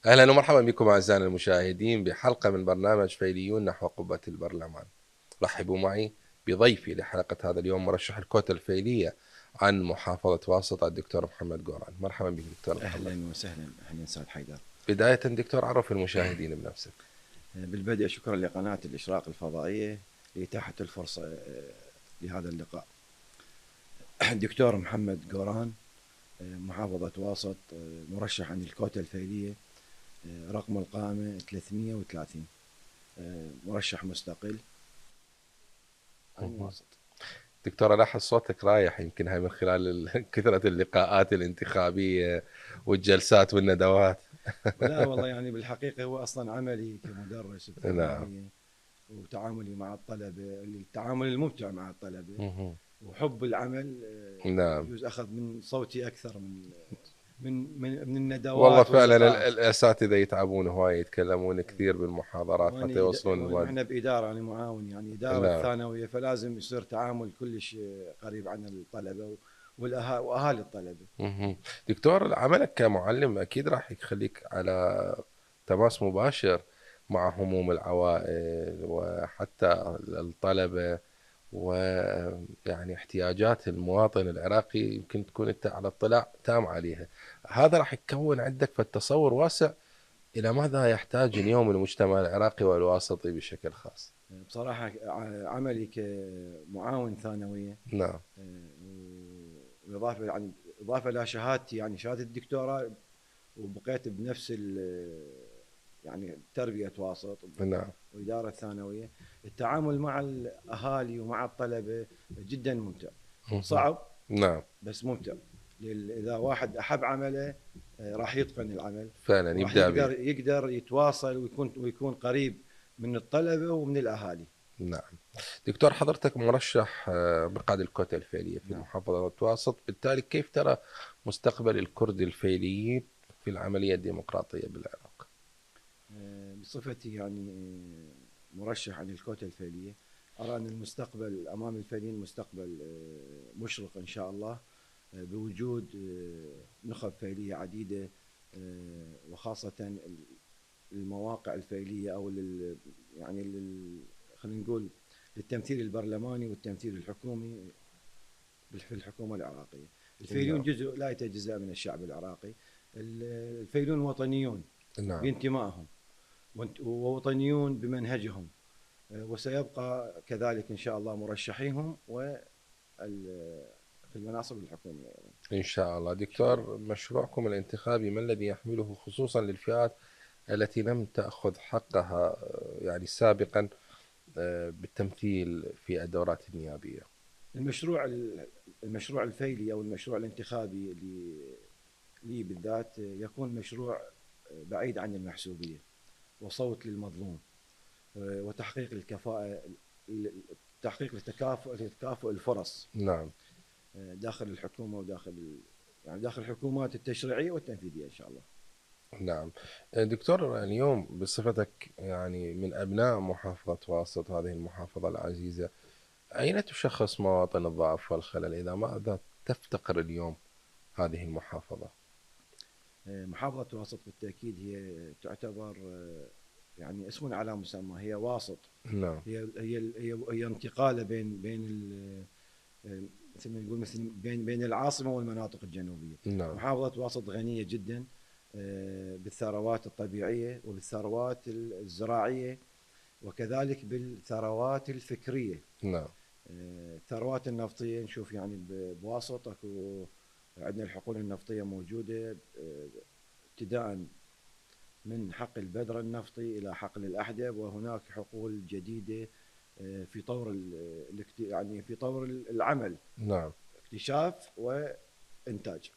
أهلا ومرحبا بكم أعزائنا المشاهدين بحلقة من برنامج فيليون نحو قبة البرلمان. رحبوا معي بضيفي لحلقة هذا اليوم مرشح الكوتا الفيلية عن محافظة واسط الدكتور محمد قوران. مرحبا بك دكتور محمد. أهلا وسهلا، أهلا سعد حيدر. بداية دكتور عرف المشاهدين بنفسك. بالبدء شكرا لقناة الإشراق الفضائية لإتاحة الفرصة لهذا اللقاء. الدكتور محمد قوران، محافظة واسط، مرشح عن الكوتا الفيلية، رقم القائمة 330، مرشح مستقل عن مهم. واسط. دكتور ألاحظ صوتك رايح، يمكن هاي من خلال كثرة اللقاءات الانتخابية والجلسات والندوات. ولا والله يعني بالحقيقة هو أصلا عملي كمدرس نعم. بثانوية، وتعاملي مع الطلبة، التعامل الممتع مع الطلبة مهم. وحب العمل، نعم. يجوز أخذ من صوتي أكثر من والله الندوات فعلا واللقاءات. الاساتذه يتعبون هواي، يتكلمون كثير بالمحاضرات حتى يوصلون وأنا المواد. إحنا بإدارة، أنا معاون يعني إدارة نعم. الثانوية، فلازم يصير تعامل كلش قريب عن الطلبة وأهالي الطلبة. مهم. دكتور، عملك كمعلم اكيد راح يخليك على تماس مباشر مع هموم العوائل وحتى الطلبه، ويعني احتياجات المواطن العراقي يمكن تكون انت على اطلاع تام عليها. هذا راح يكون عندك فالتصور واسع الى ماذا يحتاج اليوم المجتمع العراقي والواسطي بشكل خاص. بصراحة عملي كمعاون ثانوية، نعم. وإضافة يعني إضافة إلى شهادتي، يعني شهادة الدكتوراه، وبقيت بنفس يعني تربية واسط نعم. وإدارة ثانوية. التعامل مع الأهالي ومع الطلبة جدا ممتع، مهم. صعب نعم. بس ممتع. إذا واحد أحب عمله راح يتقن العمل، فعلا وراح يبدأ به. يقدر يتواصل ويكون قريب من الطلبة ومن الأهالي. نعم. دكتور، حضرتك مرشح مقعد الكوتا الفعلية في نعم. محافظة واسط، بالتالي كيف ترى مستقبل الكرد الفعليين في العملية الديمقراطية بالعراق؟ بصفتي يعني مرشح عن الكوتا الفعلية، أرى أن المستقبل أمام الفعليين مستقبل مشرق إن شاء الله، بوجود نخب فعلية عديدة، وخاصة المواقع الفعلية أو يعني خلينا نقول للتمثيل البرلماني والتمثيل الحكومي في الحكومة العراقية. الفيلون نعم. جزء لا يتجزأ من الشعب العراقي. الفيلون وطنيون نعم. بانتمائهم ووطنيون بمنهجهم، وسيبقى كذلك إن شاء الله مرشحيهم في المناصب الحكومية أيضا إن شاء الله. إن شاء الله. دكتور، مشروعكم الانتخابي ما الذي يحمله خصوصا للفئات التي لم تأخذ حقها يعني سابقا بالتمثيل في الدورات النيابية؟ المشروع المشروع الفيلي أو المشروع الانتخابي لي بالذات يكون مشروع بعيد عن المحسوبية، وصوت للمظلوم، وتحقيق الكفاءة، تحقيق تكافؤ الفرص نعم. داخل الحكومة يعني داخل الحكومات التشريعية والتنفيذية إن شاء الله. نعم. دكتور، اليوم بصفتك يعني من أبناء محافظة واسط، هذه المحافظة العزيزة، أين تشخص مواطن الضعف والخلل؟ إذا ماذا تفتقر اليوم هذه المحافظة؟ محافظة واسط بالتأكيد هي تعتبر يعني اسم على مسمى، هي واسط. نعم. هي انتقاله مثل ما نقول مثل بين العاصمة والمناطق الجنوبية. نعم. محافظة واسط غنية جدا بالثروات الطبيعية وبالثروات الزراعية، وكذلك بالثروات الفكرية. نعم. الثروات النفطية نشوف يعني بواسط اكو عندنا الحقول النفطية موجودة، ابتداء من حقل بدر النفطي إلى حقل الأحدب، وهناك حقول جديدة في طور يعني في طور العمل، نعم. اكتشاف وإنتاج.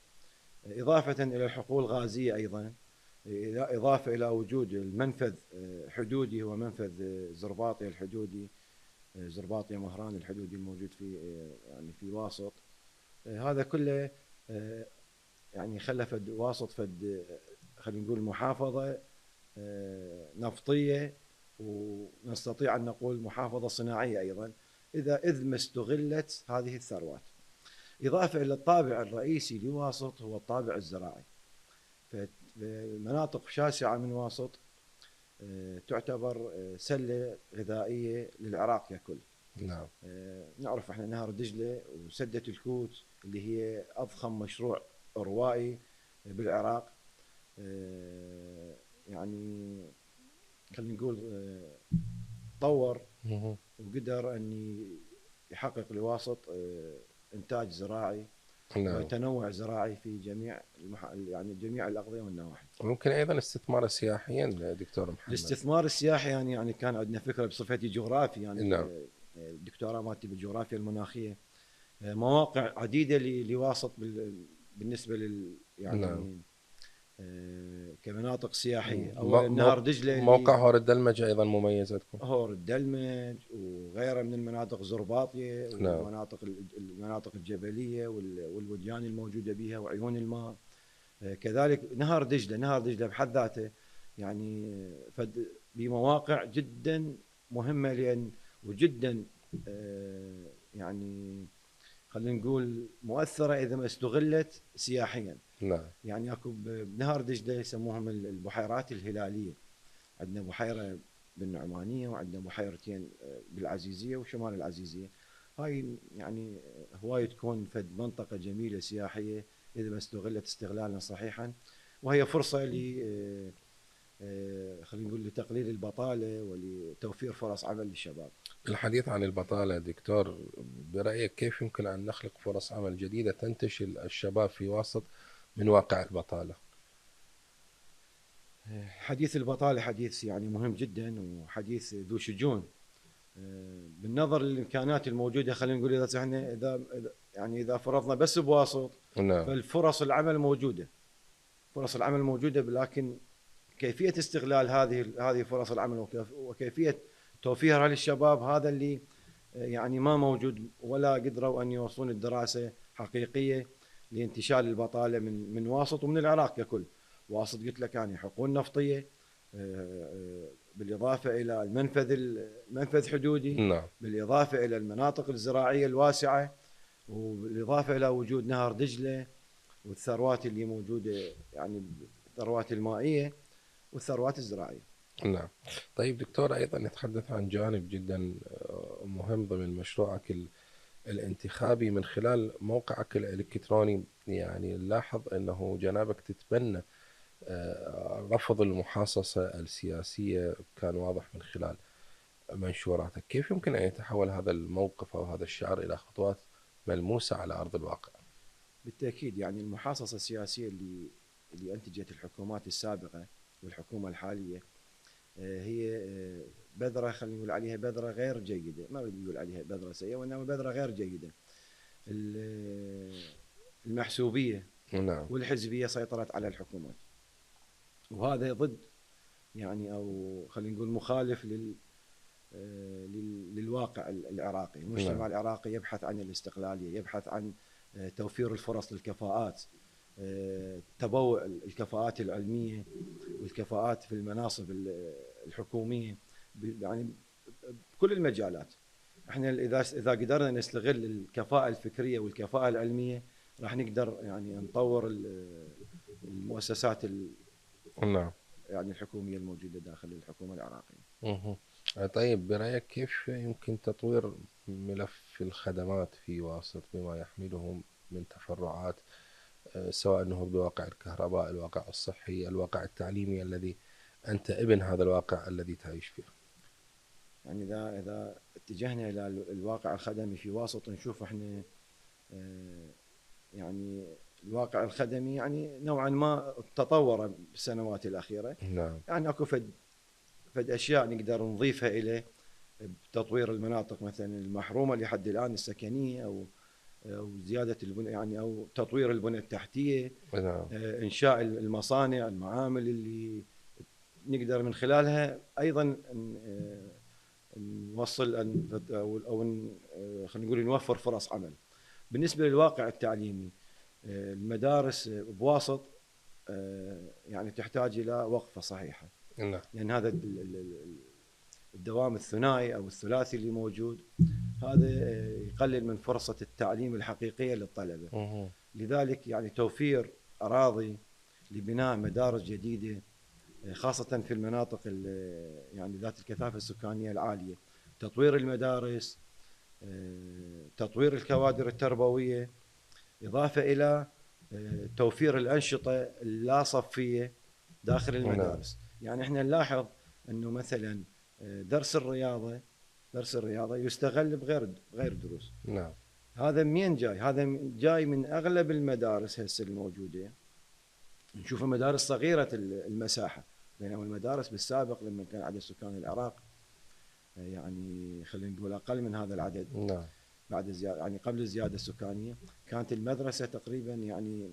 إضافة إلى الحقول الغازية أيضا، إضافة إلى وجود المنفذ حدودي، هو منفذ زرباطي الحدودي، زرباطية مهران الحدودي الموجود في يعني في واسط. هذا كله يعني خلى واسط خلينا نقول محافظة نفطية، ونستطيع أن نقول محافظة صناعية أيضا، إذ ما استغلت هذه الثروات. إضافة إلى الطابع الرئيسي لواسط هو الطابع الزراعي. مناطق شاسعة من واسط تعتبر سلة غذائية للعراق ككل. نعم. نعرف احنا نهر دجلة وسدة الكوت اللي هي أضخم مشروع روائي بالعراق. يعني خلينا نقول طور وقدر أن يحقق الواسط إنتاج زراعي نعم. وتنوع زراعي في جميع يعني جميع الأقضية والنواحي. ممكن أيضا استثمار سياحيا دكتور محمد. الاستثمار السياحي يعني كان عندنا فكرة بصفتي جغرافي، يعني نعم. الدكتوراه مالتي بالجغرافيا المناخية، مواقع عديدة لواسط بالنسبة يعني نعم. كمناطق سياحية. أولا نهر دجلة، موقع هور الدلمج أيضا مميز عندكم. هور الدلمج وغيرها من المناطق، زرباطية نعم. المناطق الجبلية والوديان الموجودة بها وعيون الماء. كذلك نهر دجلة بحد ذاته يعني بمواقع جدا مهمة، لأن وجدا يعني خلينا نقول مؤثرة إذا ما استغلت سياحيا. نعم. يعني اكو بنهر دجلة يسموهم البحيرات الهلالية. عندنا بحيرة بالنعمانية وعندنا بحيرتين بالعزيزية وشمال العزيزية. هاي يعني هواية تكون فد منطقة جميلة سياحية إذا ما استغلت استغلالا صحيحا، وهي فرصة خلينا نقول لتقليل البطالة ولتوفير فرص عمل للشباب. الحديث عن البطالة دكتور، برأيك كيف يمكن أن نخلق فرص عمل جديدة تنتشل الشباب في واسط من واقع البطالة؟ حديث البطالة حديث يعني مهم جدا وحديث ذو شجون. بالنظر للإمكانات الموجودة، خلينا نقول إذا فرضنا بس بواسط، نعم. فالفرص العمل موجودة، فرص العمل موجودة، لكن كيفية استغلال هذه فرص العمل وكيفية توفيرها للشباب هذا اللي يعني ما موجود، ولا قدروا أن يوصلون الدراسة حقيقية لانتشال البطالة من واسط ومن العراق ككل. واسط قلت لك يعني حقول نفطية، بالإضافة إلى المنفذ حدودي، نعم. بالإضافة إلى المناطق الزراعية الواسعة، وبالإضافة إلى وجود نهر دجلة والثروات اللي موجودة، يعني الثروات المائية والثروات الزراعية. نعم. طيب دكتور، أيضا نتحدث عن جانب جدا مهم ضمن مشروعك الانتخابي من خلال موقعك الإلكتروني. يعني نلاحظ أنه جنابك تتبنى رفض المحاصصة السياسية، كان واضح من خلال منشوراتك. كيف يمكن أن يتحول هذا الموقف أو هذا الشعار إلى خطوات ملموسة على أرض الواقع؟ بالتأكيد يعني المحاصصة السياسية اللي أنتجت الحكومات السابقة والحكومة الحالية هي بذرة، خلينا نقول عليها بذرة غير جيدة، ما بدي أقول عليها بذرة سيئة، وإنما بذرة غير جيدة. المحسوبية نعم. والحزبية سيطرت على الحكومات، وهذا ضد يعني، أو خلينا نقول مخالف للواقع العراقي. المجتمع نعم. العراقي يبحث عن الاستقلالية، يبحث عن توفير الفرص للكفاءات، تبوء الكفاءات العلمية والكفاءات في المناصب الحكومية، يعني بكل المجالات. احنا اذا قدرنا نستغل الكفاءة الفكرية والكفاءة العلمية، راح نقدر يعني نطور المؤسسات نعم. يعني الحكومية الموجودة داخل الحكومة العراقية. طيب برأيك كيف يمكن تطوير ملف الخدمات في واسط بما يحمله من تفرعات، سواء أنه بواقع الكهرباء، الواقع الصحي، الواقع التعليمي الذي أنت ابن هذا الواقع الذي تعيش فيه؟ يعني إذا اتجهنا إلى الواقع الخدمي في واسط، نشوف احنا يعني الواقع الخدمي يعني نوعا ما تطور بالسنوات الأخيرة. نعم. يعني اكو فد أشياء نقدر نضيفها إليه بتطوير المناطق مثلا المحرومة لحد الآن السكنية، أو زيادة البنى يعني، أو تطوير البنى التحتية. نعم. إنشاء المصانع، المعامل اللي نقدر من خلالها أيضا نوصل أو خلينا نقول نوفر فرص عمل. بالنسبة للواقع التعليمي، المدارس بواسط يعني تحتاج إلى وقفة صحيحة، نعم. لأن هذا الدوام الثنائي أو الثلاثي اللي موجود هذا يقلل من فرصة التعليم الحقيقية للطلبة. لذلك يعني توفير أراضي لبناء مدارس جديدة، خاصة في المناطق يعني ذات الكثافة السكانية العالية. تطوير المدارس، تطوير الكوادر التربوية، إضافة إلى توفير الأنشطة اللا صفية داخل المدارس. يعني احنا نلاحظ أنه مثلا درس الرياضة يستغل بغير دروس. نعم. هذا منين جاي؟ هذا جاي من أغلب المدارس هسه الموجودة، نشوف مدارس صغيرة المساحة، بينما المدارس بالسابق لما كان عدد سكان العراق يعني خلينا نقول أقل من هذا العدد. نعم. بعد الزيادة يعني قبل الزيادة السكانية كانت المدرسة تقريبا يعني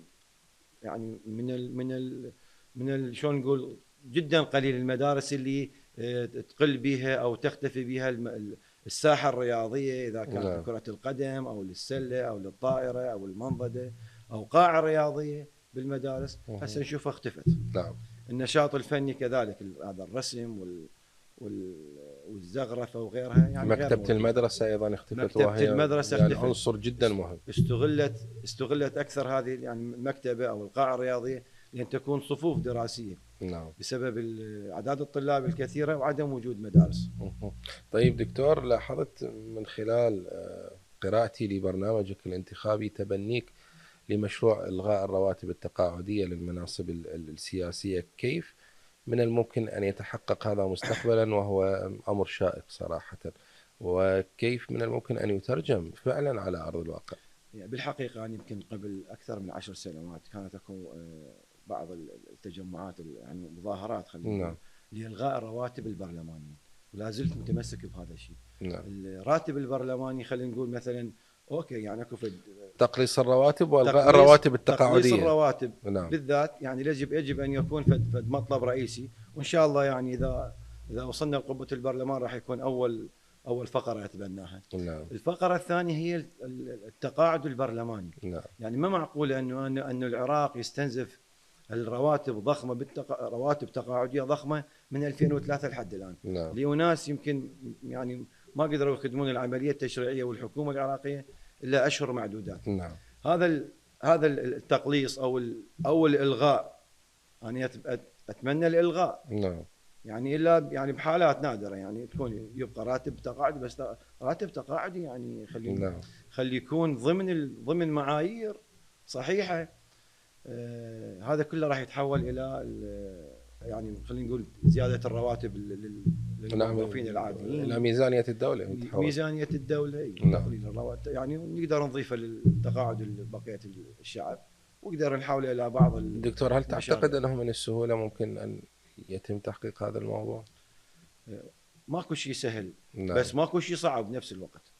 من شلون نقول جدا قليل المدارس اللي تقل بها أو تختفي بها الساحة الرياضية، إذا كانت نعم. لكرة القدم أو للسلة أو للطائرة أو المنضدة أو قاعة رياضية بالمدارس. هسه نشوفها اختفت. نعم. النشاط الفني كذلك، هذا الرسم والزخرفه وغيرها يعني مكتبة المدرسة أيضا اختفت، مكتبة المدرسة يعني اختفت. عنصر جدا مهم. استغلت أكثر هذه يعني المكتبة أو القاعة الرياضية لأن تكون صفوف دراسية. نعم. بسبب أعداد الطلاب الكثيرة وعدم وجود مدارس. طيب دكتور، لاحظت من خلال قراءتي لبرنامجك الانتخابي تبنيك لمشروع إلغاء الرواتب التقاعدية للمناصب السياسية. كيف من الممكن أن يتحقق هذا مستقبلا، وهو أمر شائك صراحة، وكيف من الممكن أن يترجم فعلا على أرض الواقع؟ يعني بالحقيقة أنا يمكن قبل أكثر من 10 سنوات كانت أكو بعض التجمعات يعني مظاهرات خلينا نقول لإلغاء الرواتب البرلمانية، ولا زلت متمسك بهذا الشيء. نعم. الراتب البرلماني خلينا نقول مثلا اوكي يعني اكو تقليص الرواتب والغاء الرواتب التقاعديه. تقليص الرواتب نعم. بالذات يعني يجب ان يكون فد مطلب رئيسي، وان شاء الله يعني اذا وصلنا لقبه البرلمان راح يكون اول فقره اتبناها. نعم. الفقره الثانيه هي التقاعد البرلماني. نعم. يعني ما معقوله انه العراق يستنزف الرواتب ضخمه رواتب تقاعديه ضخمه من 2003 لحد الان. نعم. لأناس يمكن يعني ما قدروا يخدمون العمليه التشريعيه والحكومه العراقيه الا اشهر معدودات. نعم. هذا التقليص او الالغاء، انا اتمنى الالغاء. نعم. يعني الا يعني بحالات نادره يعني تكون يبقى راتب تقاعدي، بس راتب تقاعدي يعني خلي يكون ضمن معايير صحيحه. هذا كله راح يتحول الى يعني خلينا نقول زياده الرواتب للموظفين العاديين الى ميزانيه الدوله. ميزانيه الدوله تقليل الرواتب يعني نقدر نضيفه للتقاعد بقيه الشعب، ونقدر نحول الى بعض دكتور، هل تعتقد انه من السهوله ممكن ان يتم تحقيق هذا الموضوع؟ ماكو شيء سهل. بس ماكو شيء صعب بنفس الوقت.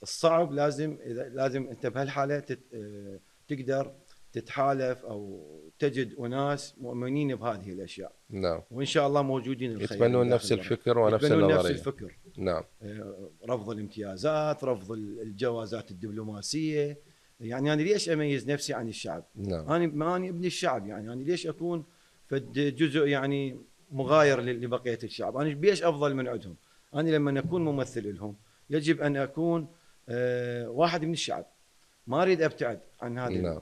الصعب لازم انت بهالحاله تقدر تتحالف او تجد اناس مؤمنين بهذه الاشياء. نعم. وان شاء الله موجودين الخير، يتبنون نفس الفكر ونفس النظريه. نفس الفكر. نعم. رفض الامتيازات، رفض الجوازات الدبلوماسيه. يعني انا ليش اميز نفسي عن الشعب؟ نعم. انا ابن الشعب، يعني انا ليش اكون فد جزء يعني مغاير لبقيه الشعب؟ انا ليش افضل من عندهم؟ انا لما اكون ممثل لهم يجب ان اكون واحد من الشعب، ما اريد ابتعد عن هذه. نعم.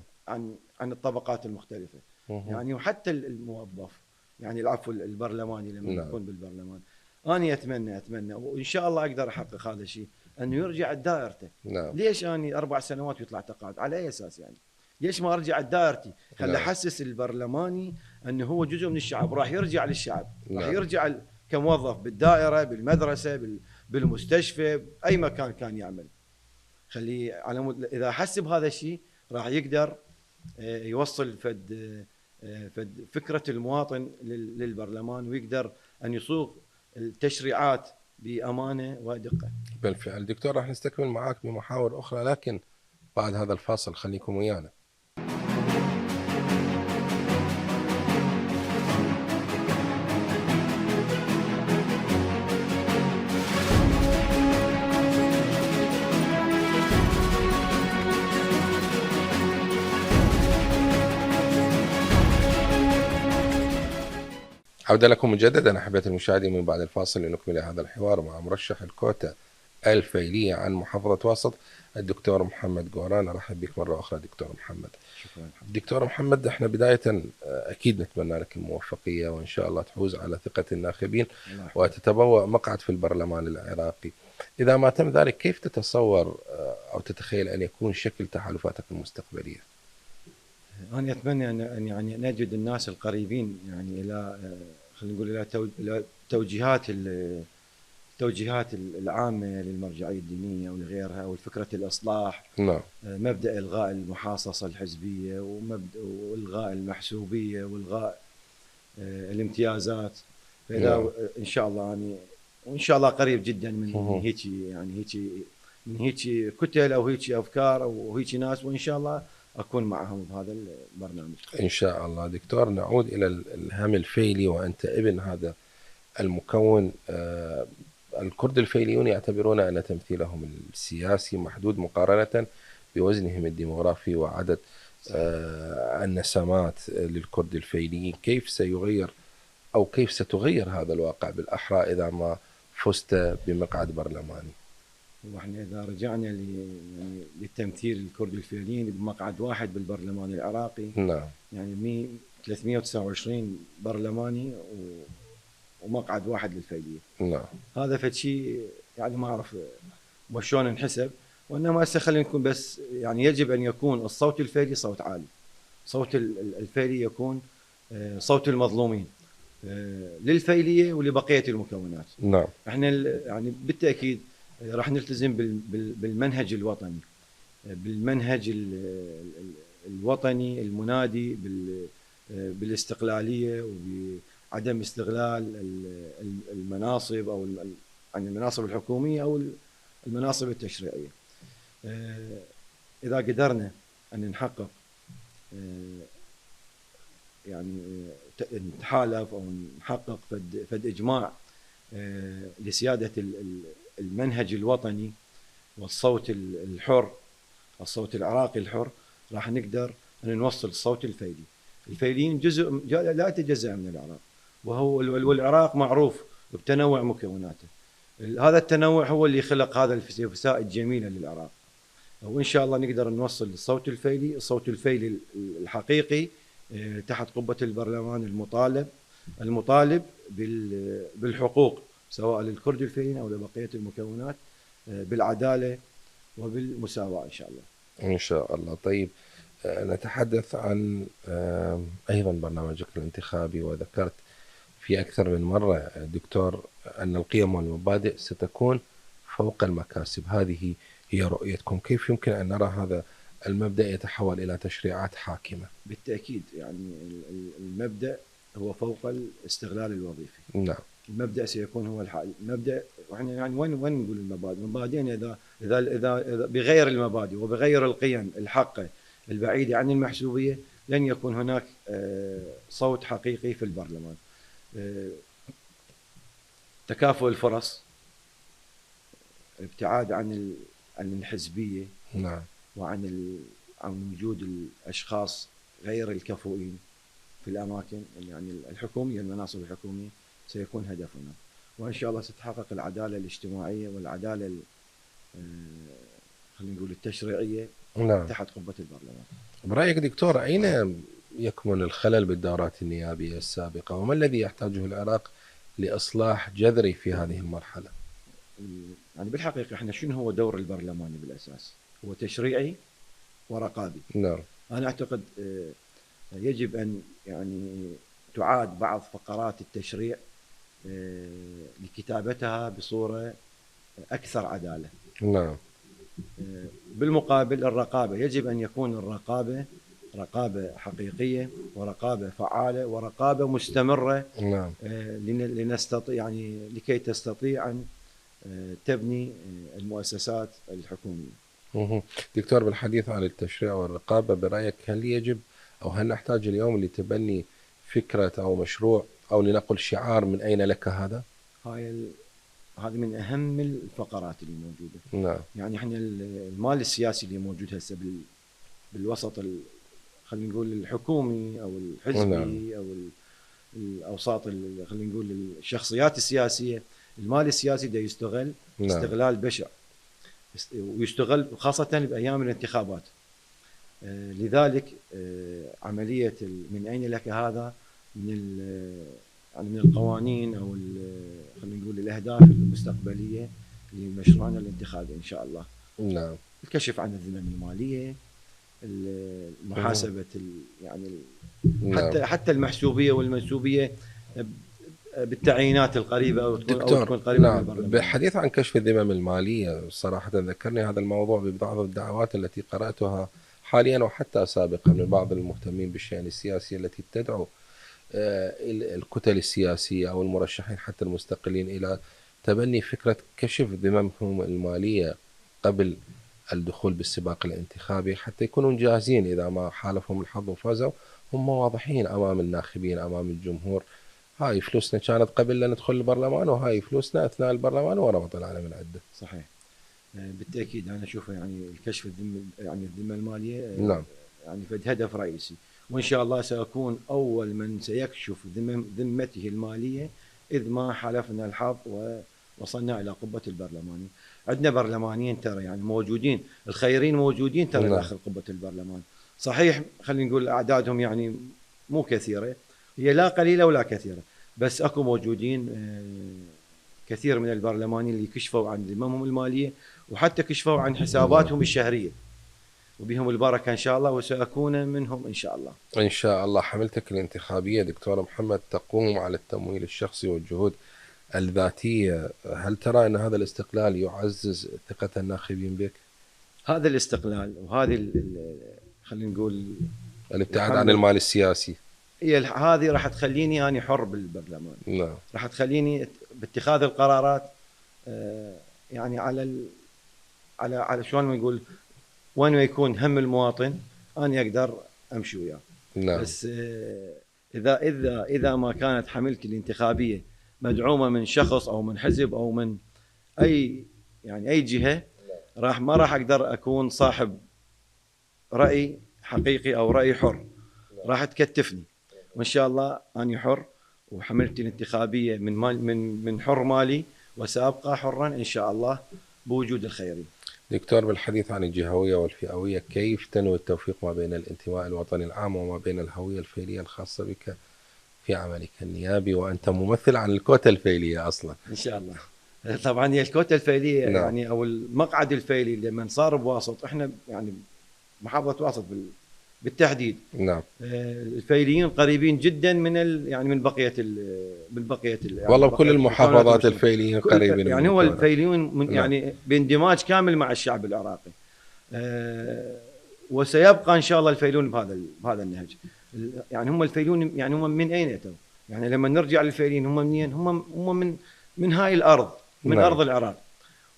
عن الطبقات المختلفه. يعني وحتى الموظف يعني العفو البرلماني لما يكون بالبرلمان، انا اتمنى وان شاء الله اقدر احقق هذا الشيء، انه يرجع لدائرته. نعم. ليش اني 4 سنوات ويطلع تقاعد؟ على اي اساس يعني؟ ليش ما ارجع لدائرتي؟ خلي احسس البرلماني انه هو جزء من الشعب، راح يرجع للشعب. راح يرجع كموظف بالدائره، بالمدرسه، بالمستشفى، اي مكان كان يعمل. خليه على اذا حس بهذا الشيء راح يقدر يوصل فد فكره المواطن للبرلمان، ويقدر ان يصوغ التشريعات بامانه ودقه. بالفعل دكتور، راح نستكمل معاك بمحاور اخرى، لكن بعد هذا الفاصل خليكم ويانا. عودة لكم مجددا أحبتي المشاهدين من بعد الفاصل لنكمل هذا الحوار مع مرشح الكوتا الفيلية عن محافظة واسط الدكتور محمد قوران. ارحب بك مره اخرى دكتور محمد. شكرا. دكتور محمد، احنا بدايه اكيد نتمنى لك الموفقيه، وان شاء الله تفوز على ثقه الناخبين وتتبوأ مقعد في البرلمان العراقي. اذا ما تم ذلك، كيف تتصور او تتخيل ان يكون شكل تحالفاتك المستقبليه؟ انا اتمنى ان يعني نجد الناس القريبين يعني الى خلينا نقول الى التوجيهات العامه للمرجعيه الدينيه ولغيرها، والفكره الاصلاح. نعم. مبدا الغاء المحاصصه الحزبيه، ومبدا والغاء المحسوبيه، والغاء الامتيازات. فاذا نعم. ان شاء الله يعني، وان شاء الله قريب جدا من مه. هيك يعني هيك كتل او هيك افكار او هيك ناس، وان شاء الله اكون معهم بهذا البرنامج ان شاء الله. دكتور، نعود الى الهم الفيلي، وانت ابن هذا المكون. الكرد الفيليون يعتبرون أن تمثيلهم السياسي محدود مقارنة بوزنهم الديمغرافي وعدد النسمات للكرد الفيليين. كيف سيغير أو كيف ستغير هذا الواقع بالأحرى إذا ما فزت بمقعد برلماني؟ واحنا اذا رجعنا يعني للتمثيل الكرد الفيليين بمقعد واحد بالبرلمان العراقي، نعم. يعني 329 برلماني ومقعد واحد للفيليه. نعم. هذا فد شيء يعني ما اعرف وشلون نحسب، وانما هسه خلينا نكون بس يعني يجب ان يكون الصوت الفيلي صوت عالي، صوت الفيلي يكون صوت المظلومين للفيليه ولبقيه المكونات. نعم. احنا يعني بالتاكيد راح نلتزم بالمنهج الوطني، بالمنهج الوطني المنادي بالاستقلاليه وبعدم استغلال المناصب او يعني المناصب الحكوميه او المناصب التشريعيه. اذا قدرنا ان نحقق يعني نتحالف او نحقق فد اجماع لسياده المنهج الوطني والصوت الحر، الصوت العراقي الحر، راح نقدر ان نوصل الصوت الفيلي. الفيليين جزء لا يتجزأ من العراق، والعراق معروف بتنوع مكوناته. هذا التنوع هو اللي خلق هذا الفساء الجميله للعراق، وان شاء الله نقدر نوصل الصوت الفيلي، الصوت الفيلي الحقيقي تحت قبه البرلمان المطالب بالحقوق، سواء للكرد الفيليين او لبقيه المكونات، بالعداله وبالمساواه ان شاء الله. ان شاء الله. طيب، نتحدث عن ايضا برنامجك الانتخابي، وذكرت في اكثر من مره دكتور ان القيم والمبادئ ستكون فوق المكاسب. هذه هي رؤيتكم. كيف يمكن ان نرى هذا المبدأ يتحول الى تشريعات حاكمه؟ بالتاكيد يعني المبدأ هو فوق الاستغلال الوظيفي. نعم. المبدأ سيكون هو المبدأ. واحنا يعني وين نقول المبادئ؟ مبادئنا اذا بغير المبادئ وبغير القيم الحقه البعيده عن المحسوبيه، لن يكون هناك صوت حقيقي في البرلمان. تكافؤ الفرص، الابتعاد عن الحزبيه، نعم، وعن وجود الاشخاص غير الكفؤين في الاماكن يعني الحكوميه، المناصب الحكوميه، سيكون هدفنا. وان شاء الله ستتحقق العداله الاجتماعيه والعداله خلينا نقول التشريعيه. نعم. تحت قبه البرلمان. برايك دكتور، اين يكمن الخلل بالدورات النيابيه السابقه، وما الذي يحتاجه العراق لاصلاح جذري في هذه المرحله؟ يعني بالحقيقه احنا شنو هو دور البرلماني بالاساس؟ هو تشريعي ورقابي. نعم. انا اعتقد يجب ان يعني تعاد بعض فقرات التشريع لكتابتها بصوره اكثر عداله. نعم. بالمقابل الرقابه، يجب ان يكون الرقابه رقابه حقيقيه ورقابه فعاله ورقابه مستمره. نعم. لنستطيع يعني لكي تستطيع ان تبني المؤسسات الحكوميه. دكتور، بالحديث عن التشريع والرقابه، برايك هل يجب او هل نحتاج اليوم لتبني فكره او مشروع او لنقل شعار من اين لك هذا؟ هذه من اهم الفقرات اللي موجوده. نعم. يعني احنا المال السياسي اللي موجود هسه بالوسط خلينا نقول الحكومي او الحزبي. نعم. او الاوساط خلينا نقول الشخصيات السياسيه، المال السياسي ده يستغل. نعم. استغلال بشع. ويستغل خاصة بأيام الانتخابات. لذلك عملية من أين لك هذا يعني من القوانين أو خلينا نقول الأهداف المستقبلية لمشروعنا الانتخابي إن شاء الله. نعم. الكشف عن الذمم المالية، محاسبة يعني نعم. حتى المحسوبية والمنسوبية بالتعيينات القريبة أو دكتور، تكون قريبة نعم، من البرلمان. بالحديث عن كشف الذمم المالية صراحة ذكرني هذا الموضوع ببعض الدعوات التي قرأتها حاليا وحتى سابقا من بعض المهتمين بالشأن السياسي التي تدعو الكتل السياسية أو المرشحين حتى المستقلين إلى تبني فكرة كشف ذممهم المالية قبل الدخول بالسباق الانتخابي حتى يكونوا جاهزين إذا ما حالفهم الحظ وفازوا هم واضحين أمام الناخبين أمام الجمهور. هاي فلوسنا كانت قبل لا ندخل البرلمان وهاي فلوسنا أثناء البرلمان وربط العالم العدة. صحيح. بالتأكيد أنا أشوف يعني الكشف الذمة المالية نعم. يعني فد هدف رئيسي، وإن شاء الله سأكون أول من سيكشف ذمته المالية إذ ما حالفنا الحظ ووصلنا إلى قبة البرلمان. عندنا برلمانيين ترى يعني موجودين، الخيرين موجودين ترى داخل قبة البرلمان. صحيح خلينا نقول أعدادهم يعني مو كثيرة، هي لا قليلة ولا كثيرة، بس أكو موجودين كثير من البرلمانيين اللي كشفوا عن ذممهم المالية وحتى كشفوا عن حساباتهم الشهرية، وبهم البركة إن شاء الله، وسأكون منهم إن شاء الله. إن شاء الله. حملتك الانتخابية دكتور محمد تقوم على التمويل الشخصي والجهود الذاتية، هل ترى أن هذا الاستقلال يعزز ثقة الناخبين بك؟ هذا الاستقلال وهذه خلينا نقول الابتعاد عن المال السياسي، هي هذه راح تخليني أنا حر بالبرلمان. نعم. راح تخليني باتخاذ القرارات يعني على شلون نقول وين ما يكون هم المواطن أنا أقدر أمشي وياه. نعم. بس إذا ما كانت حملتي الانتخابية مدعومة من شخص أو من حزب أو من أي جهة، ما راح أقدر أكون صاحب رأي حقيقي أو رأي حر، راح تكتفني. وإن شاء الله أنا حر وحملتي الانتخابية من حر مالي، وسأبقى حرا إن شاء الله بوجود الخيري. دكتور، بالحديث عن الجهوية والفئوية، كيف تنوي التوفيق ما بين الانتماء الوطني العام وما بين الهوية الفيلية الخاصة بك في عملك النيابي وأنت ممثل عن الكوتا الفيلية أصلا؟ إن شاء الله. طبعا هي الكوتا الفيلية نعم. يعني أو المقعد الفيلي لما صار بواسط، إحنا يعني محافظة واسط بالتحديد. نعم. الفيليين قريبين جدا من بقية والله بكل المحافظات الفيليين قريبين يعني هو الفيليون نعم. يعني باندماج كامل مع الشعب العراقي. وسيبقى ان شاء الله الفيليون بهذا النهج. يعني هم الفيليون يعني هم من اين اتوا؟ يعني لما نرجع للفيليين هم منين؟ هم من هاي الارض، من نعم. ارض العراق،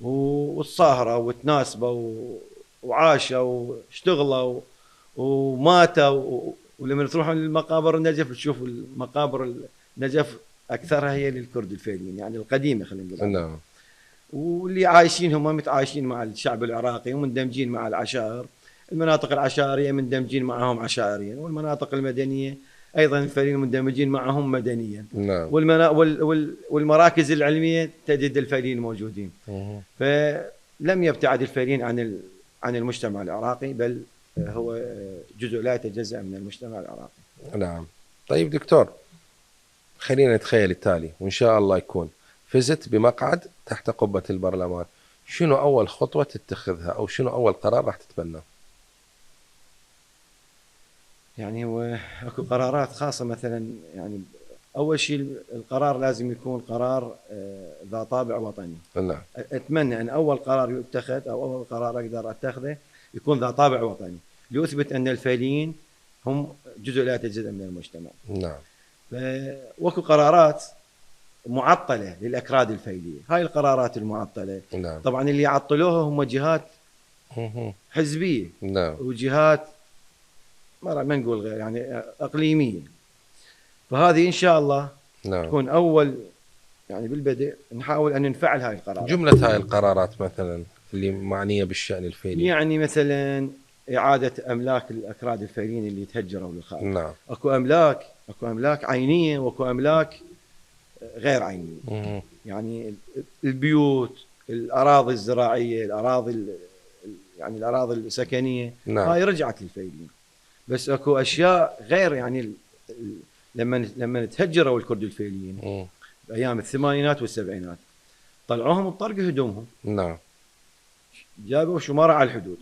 والصاهره وتناسبوا وعاشوا واشتغلوا وماتوا. ولما تروحون للمقابر النجف تشوف المقابر النجف اكثرها هي للكرد الفيليين يعني القديمه خلينا نقول. نعم. واللي عايشين هم متعايشين مع الشعب العراقي ومندمجين مع العشائر. المناطق العشائريه مندمجين معهم عشائريا، والمناطق المدنيه ايضا الفيليين مندمجين معهم مدنيا. نعم. والمراكز العلميه تجد الفيليين موجودين. فلم يبتعد الفيليين عن المجتمع العراقي، بل هو جزء لا يتجزأ من المجتمع العراقي. نعم. طيب دكتور، خلينا نتخيل التالي وإن شاء الله يكون فزت بمقعد تحت قبة البرلمان، شنو أول خطوة تتخذها أو شنو أول قرار راح تتبناه؟ يعني هو اكو قرارات خاصة مثلا، يعني أول شيء القرار لازم يكون قرار ذا طابع وطني. نعم. أتمنى أن أول قرار يتخذ أو أول قرار أقدر أتخذه يكون ذا طابع وطني، ليثبت أن الفيليين هم جزء لا يتجزأ من المجتمع. نعم. وكو قرارات معطلة للأكراد الفيلية، هاي القرارات المعطلة. نعم. طبعا اللي عطلوها هم جهات حزبية. نعم. وجهات ما نقول غير يعني أقليمية. فهذه إن شاء الله نعم. تكون أول يعني بالبدء نحاول أن نفعل هاي القرارات. جملة هاي القرارات مثلا اللي معنية بالشأن الفيلي، يعني مثلا إعادة أملاك الأكراد الفيليين اللي تهجروا للخارج. نعم. أكو أملاك عينية وأكو أملاك غير عينية. يعني البيوت، الأراضي الزراعية، يعني الأراضي السكنية، نعم. هاي رجعت للفيليين. بس اكو أشياء غير، يعني لما تهجروا الكرد الفيليين بأيام الثمانينات والسبعينات، طلعوهم بطرق هدومهم. نعم. جابوا شمارة على الحدود.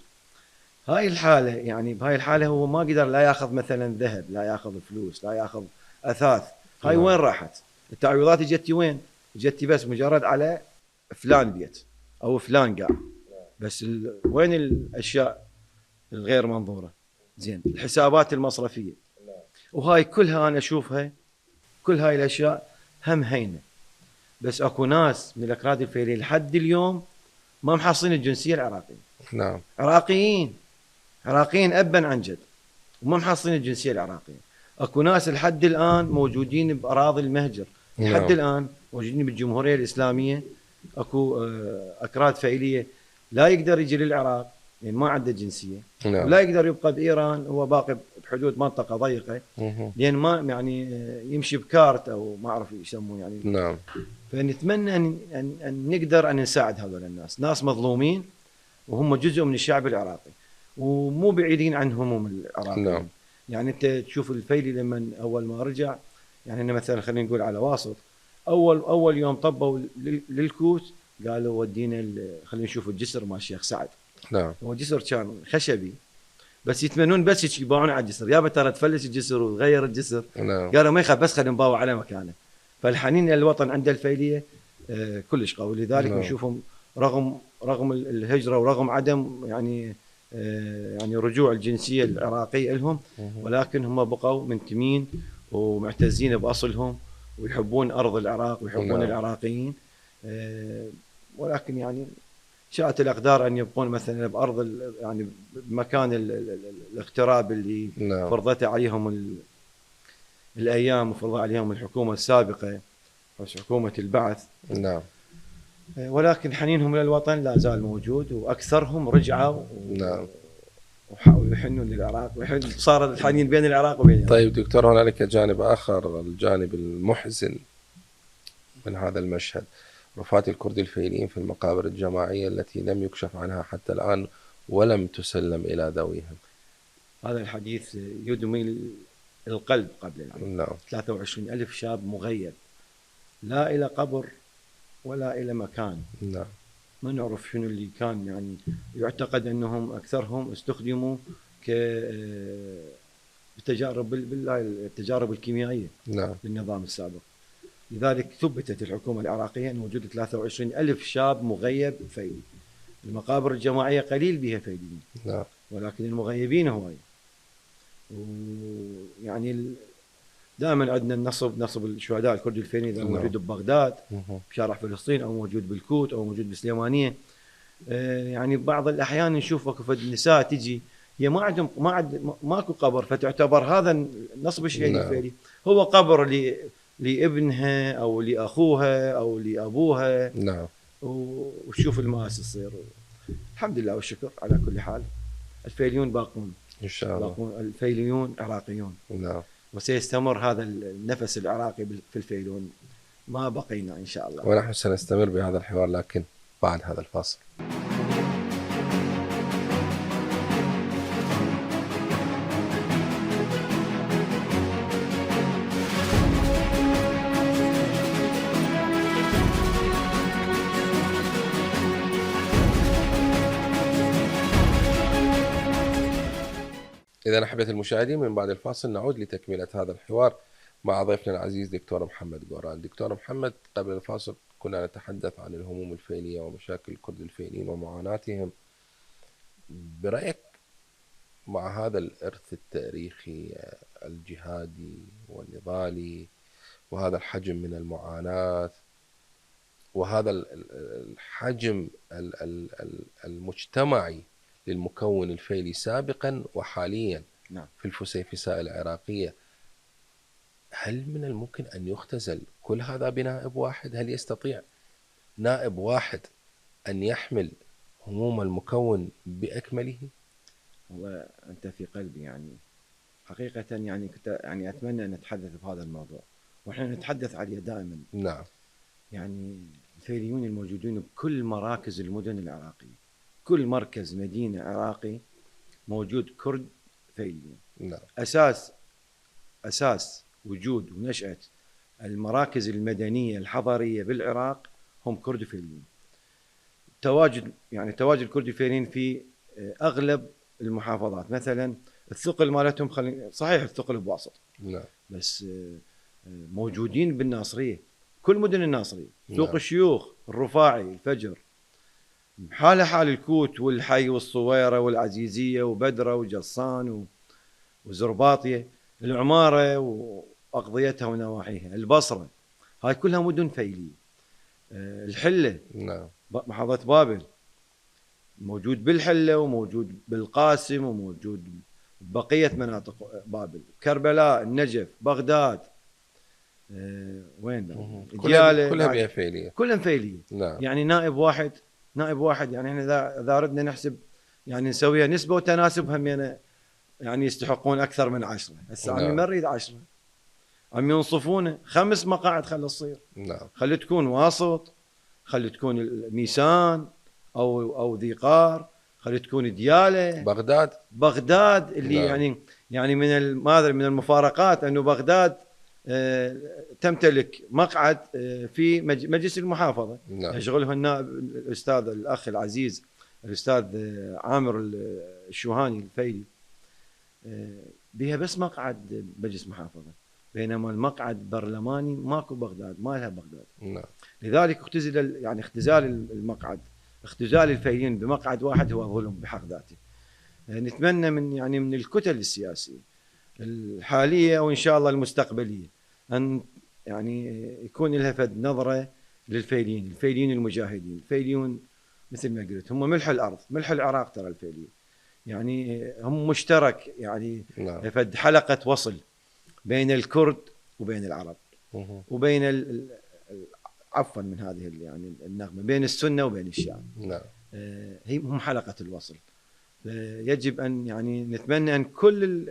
هاي الحالة، يعني بهاي الحالة هو ما قدر لا ياخذ مثلا ذهب، لا ياخذ فلوس، لا ياخذ أثاث. هاي نعم. وين راحت؟ التعويضات جتي وين؟ جتي بس مجرد على فلان بيت أو فلان قاع. بس وين الأشياء الغير منظورة؟ زين، الحسابات المصرفية. وهاي كلها أنا أشوفها، كل هاي الأشياء هم هينة. بس أكو ناس من الأكراد الفيليين لحد اليوم ما محصلين الجنسية العراقية. نعم. عراقيين أبا عن جد، وما محصلين الجنسية العراقية. أكو ناس لحد الآن موجودين بأراضي المهجر، لحد الآن موجودين بالجمهورية الإسلامية. أكو أكراد فعلية لا يقدر يجي للعراق يعني ما عنده جنسية. ولا يقدر يبقى بإيران، هو باقي بحدود منطقة ضيقة، لأن ما يعني يمشي بكارت أو ما أعرف يسموه يعني. نعم. فنتمنى أن نقدر أن نساعد هذول الناس، ناس مظلومين وهم جزء من الشعب العراقي ومو بعيدين عن هموم العراقيين. نعم. يعني أنت تشوف الفيلي لما أول ما رجع، يعني أنا مثلا خلينا نقول على واسط، أول يوم طبوا للكوت قالوا ودينا خلينا نشوف الجسر مال الشيخ سعد. نعم. هو جسر كان خشبي بس يتمنون بس يباعون على الجسر، يابا ترى تفلش الجسر وتغير الجسر. نعم. قالوا ما يخاف، بس خلينا نباوع على مكانه. فالحنين الى الوطن عند الفيليه كلش قوي، لذلك نشوفهم رغم الهجره ورغم عدم يعني يعني رجوع الجنسيه العراقيه لهم، ولكن هم بقوا منتمين ومعتزين باصلهم ويحبون ارض العراق ويحبون العراقيين. ولكن يعني شاءت الأقدار أن يبقون مثلا بأرض يعني بمكان الاغتراب اللي فرضته عليهم الأيام وفرضت عليهم الحكومة السابقة، حكومة البعث. نعم. ولكن حنينهم للوطن لا زال موجود، وأكثرهم رجعوا نعم. وحاولوا يحنون للعراق، صار الحنين بين العراق وبين العراق. طيب دكتور، هنالك جانب آخر، الجانب المحزن من هذا المشهد، وفاة الكرد الفيليين في المقابر الجماعية التي لم يكشف عنها حتى الآن ولم تسلم إلى ذويهم. هذا الحديث يدمي القلب قبل العين. نعم. 23,000 شاب مغيب، لا إلى قبر ولا إلى مكان. نعم. ما نعرف شنو اللي كان، يعني يعتقد أنهم أكثرهم استخدموا بالتجارب الكيميائية. نعم. بالنظام السابق. لذلك ثبتت الحكومة العراقية أن وجود 23,000 شاب مغيب فيلي. المقابر الجماعية قليل بها فيليين. نعم. ولكن المغيبين هواي. ويعني دائما عندنا نصب الشهداء الكرد الفيليين إذا موجود ببغداد بشارع فلسطين، أو موجود بالكوت، أو موجود بالسليمانية. يعني بعض الأحيان نشوف فد نساء تجي هي ماكو قبر، فتعتبر هذا نصب الشهيد الفيلي هو قبر لابنها أو لأخوها أو لأبوها. نعم. وشوف المآسي تصير. الحمد لله والشكر على كل حال، الفيليون باقون إن شاء الله. باقون، الفيليون عراقيون. نعم. وسيستمر هذا النفس العراقي في الفيلون، ما بقينا إن شاء الله. ونحن سنستمر بهذا الحوار، لكن بعد هذا الفاصل. إذا أحبة المشاهدين، من بعد الفاصل نعود لتكملة هذا الحوار مع ضيفنا العزيز دكتور محمد قوران. دكتور محمد، قبل الفاصل كنا نتحدث عن الهموم الفيلية ومشاكل الكرد الفيليين ومعاناتهم. برأيك مع هذا الإرث التاريخي الجهادي والنضالي وهذا الحجم من المعاناة وهذا الحجم المجتمعي للمكون الفيلي سابقا وحاليا في الفسيفساء العراقية، هل من الممكن أن يختزل كل هذا بنائب واحد؟ هل يستطيع نائب واحد أن يحمل هموم المكون بأكمله؟ وأنت في قلبي، يعني حقيقة يعني كنت يعني أتمنى أن نتحدث بهذا الموضوع، وإحنا نتحدث عليه دائما. نعم. يعني الفيليون الموجودين بكل مراكز المدن العراقية، كل مركز مدينة عراقي موجود كرد فيليون. نعم. أساس وجود ونشأة المراكز المدنية الحضرية بالعراق هم كرد فيليون. تواجد كرد فيليون في أغلب المحافظات. مثلا الثقل مالتهم صحيح الثقل بواسط، نعم. بس موجودين بالناصرية، كل مدن الناصرية، سوق نعم. الشيوخ، الرفاعي، الفجر، حال الكوت والحي والصويرة والعزيزية وبدرة وجصان وزرباطية، العمارة وأقضيتها ونواحيها، البصرة، هاي كلها مدن فيلية. الحلة، نعم. محافظة بابل، موجود بالحلة وموجود بالقاسم وموجود بقية مناطق بابل، كربلاء، النجف، بغداد، وين كلها بها فيلية، كلها فيلية. نعم. يعني نائب واحد يعني احنا اذا ردنا نحسب يعني نسويها نسبة وتناسب، هم يعني يستحقون اكثر من 10. هسه عمي ما نريد 10، عم ينصفونه 5 مقاعد خلي تصير. نعم. خلي تكون واسط، خلي تكون الميسان او ذي قار، خلي تكون دياله، بغداد اللي نعم. يعني من المفارقات انه بغداد تمتلك مقعد في مجلس المحافظه. نعم. يشغله النائب الاستاذ الاخ العزيز الاستاذ عامر الشوهاني الفيلي، بها بس مقعد مجلس محافظه، بينما المقعد برلماني ماكو بغداد، ما لها بغداد. نعم. لذلك اختزال المقعد، اختزال الفيلين بمقعد واحد هو ظلم بحق ذاته. نتمنى من الكتل السياسيه الحاليه وان شاء الله المستقبليه ان يكون لها فد نظره للفيليين، الفيليين المجاهدين، الفيليون مثل ما قلت هم ملح الارض، ملح العراق. ترى الفيليين هم مشترك، نعم. فد حلقه وصل بين الكرد وبين العرب، وبين عفوا من هذه النغمه بين السنه وبين الشيعه. نعم. هم حلقه الوصل. يجب ان نتمنى ان كل